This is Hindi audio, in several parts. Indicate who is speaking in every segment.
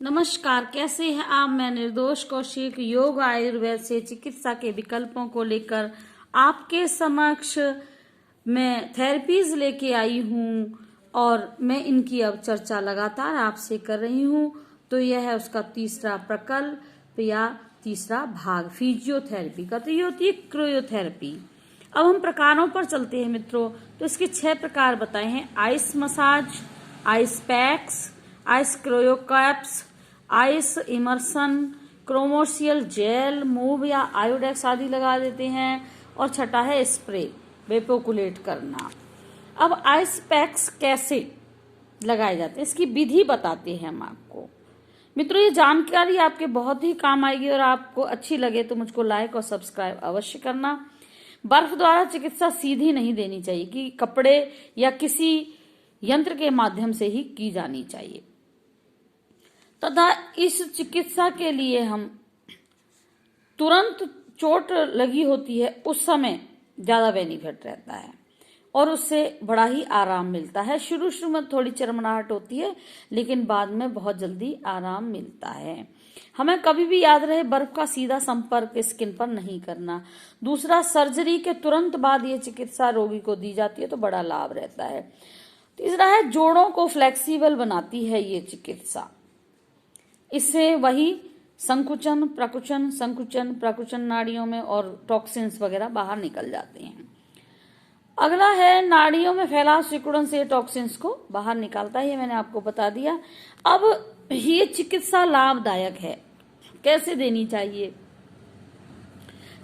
Speaker 1: नमस्कार, कैसे हैं आप। मैं निर्दोष कौशिक योग आयुर्वेद से चिकित्सा के विकल्पों को लेकर आपके समक्ष मैं थेरेपीज लेके आई हूँ और मैं इनकी अब चर्चा लगातार आपसे कर रही हूँ। तो यह है उसका तीसरा प्रकल्प या तीसरा भाग फिजियोथेरेपी का। तो ये होती है क्रायोथेरेपी। अब हम प्रकारों पर चलते हैं मित्रों। तो इसके 6 प्रकार बताए हैं: ice massage, ice packs, ice क्रायोकैप्स, आइस इमर्सन, क्रोमोशियल जेल, मूव या आयोडेक्स आदि लगा देते हैं। और छठा है स्प्रे, वेपोकुलेट करना। अब आइस पैक्स कैसे लगाए जाते हैं, इसकी विधि बताते हैं हम आपको। मित्रों, ये जानकारी आपके बहुत ही काम आएगी और आपको अच्छी लगे तो मुझको लाइक और सब्सक्राइब अवश्य करना। बर्फ द्वारा चिकित्सा सीधी नहीं देनी चाहिए कि कपड़े या किसी यंत्र के माध्यम से ही की जानी चाहिए तथा इस चिकित्सा के लिए हम तुरंत चोट लगी होती है उस समय ज्यादा बेनिफिट रहता है और उससे बड़ा ही आराम मिलता है। शुरू में थोड़ी चरमराहट होती है लेकिन बाद में बहुत जल्दी आराम मिलता है। हमें कभी भी याद रहे, बर्फ का सीधा संपर्क स्किन पर नहीं करना। दूसरा, सर्जरी के तुरंत बाद ये चिकित्सा रोगी को दी जाती है तो बड़ा लाभ रहता है। तीसरा है, जोड़ों को फ्लेक्सिबल बनाती है ये चिकित्सा। इससे वही संकुचन प्रकुचन नाड़ियों में और टॉक्सिन्स वगैरह बाहर निकल जाते हैं। अगला है, नाड़ियों में फैला सिकुड़न से टॉक्सिन्स को बाहर निकालता है, ये मैंने आपको बता दिया। अब ये चिकित्सा लाभदायक है, कैसे देनी चाहिए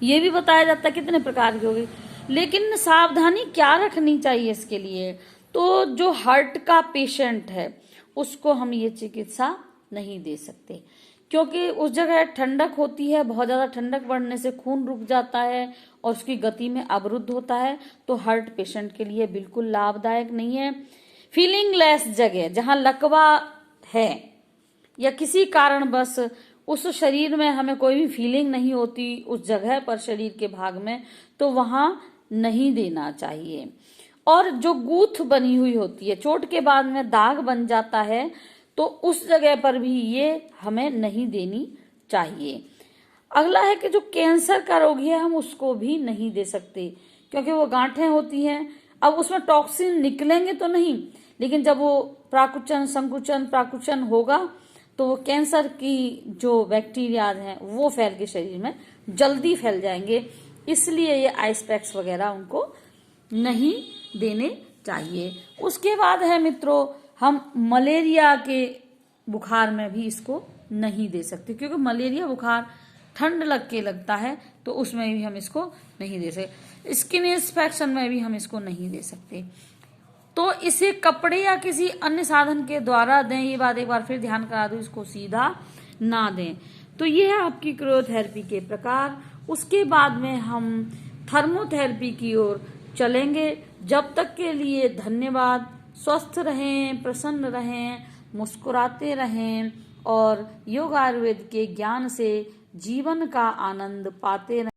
Speaker 1: ये भी बताया जाता है, कितने प्रकार की होगी। लेकिन सावधानी क्या रखनी चाहिए इसके लिए, तो जो हार्ट का पेशेंट है उसको हम ये चिकित्सा नहीं दे सकते क्योंकि उस जगह ठंडक होती है। बहुत ज्यादा ठंडक बढ़ने से खून रुक जाता है और उसकी गति में अवरुद्ध होता है, तो हार्ट पेशेंट के लिए बिल्कुल लाभदायक नहीं है। फीलिंगलेस जगह जहां लकवा है या किसी कारण बस उस शरीर में हमें कोई भी फीलिंग नहीं होती उस जगह पर शरीर के भाग में, तो वहां नहीं देना चाहिए। और जो गूथ बनी हुई होती है, चोट के बाद में दाग बन जाता है, तो उस जगह पर भी ये हमें नहीं देनी चाहिए। अगला है कि जो कैंसर का रोगी है हम उसको भी नहीं दे सकते क्योंकि वो गांठें होती हैं। अब उसमें टॉक्सिन निकलेंगे तो नहीं, लेकिन जब वो प्राकुचन होगा तो वो कैंसर की जो बैक्टीरिया हैं वो फैल के शरीर में जल्दी फैल जाएंगे। इसलिए ये आइस पैक्स वगैरह उनको नहीं देने चाहिए। उसके बाद है मित्रों, हम मलेरिया के बुखार में भी इसको नहीं दे सकते क्योंकि मलेरिया बुखार ठंड लग के लगता है, तो उसमें भी हम इसको नहीं दे सकते। स्किन इंफेक्शन में भी हम इसको नहीं दे सकते। तो इसे कपड़े या किसी अन्य साधन के द्वारा दें, ये बात एक बार फिर ध्यान करा दूं, इसको सीधा ना दें। तो ये है आपकी क्रायोथेरेपी के प्रकार। उसके बाद में हम थर्मोथेरेपी की ओर चलेंगे। जब तक के लिए धन्यवाद। स्वस्थ रहें, प्रसन्न रहें, मुस्कुराते रहें और योग आयुर्वेद के ज्ञान से जीवन का आनंद पाते रहें।